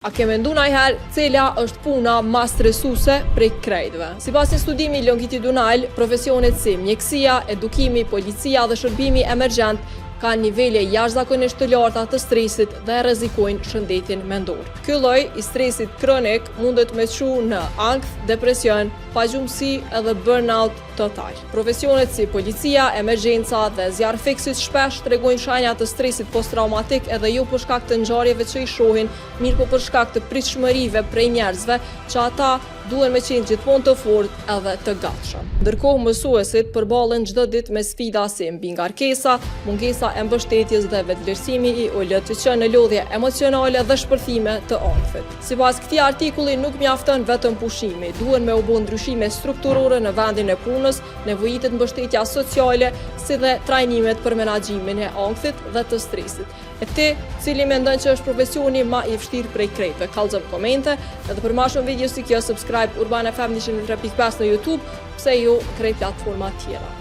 A ke mendu najher cila është puna ma stresuese prej krejtëve? Sipas një studimi longitudinal, profesionet si mjekësia, edukimi, policia dhe shërbimi emergjent kanë nivele jashtëzakonisht të larta të stresit dhe rrezikojnë shëndetin mendor. Ky lloj i stresit kronik mundet me çu në ankth, depresion, pagjumësi edhe burnout total. Profesionet si policia, emergjenca dhe zjarrfikësit shpesh tregojnë shenja të stresit posttraumatik edhe jo për shkak të ngjarjeve që i shohin, mirë po për shkak të pritshmërive prej njerëzve që ata duhen me qenë gjithmonë të fortë edhe të gatshëm. Ndërkohë mësuesit përballen çdo ditë me sfida si mbi ngarkesa, mungesa e mbështetjes dhe vetëvlerësimi i ulët që çon në lodhje emocionale dhe shpërthime të ankthit. Sipas këtij artikulli nuk mjafton vetëm pushimi, duhen me u bë ndryshime strukturore në vendin e punës, nevojitet mbështetja sociale, si dhe trajnimet për menaxhimin e ankthit dhe të stresit. E ti, cili mendon që është profesioni ma i vështirë prej krejtëve, kallëzëm komente, edhe për ma shumë video si kjo, subscribe Urban FM 103.5 në YouTube, pse jo krejt platforma tjera.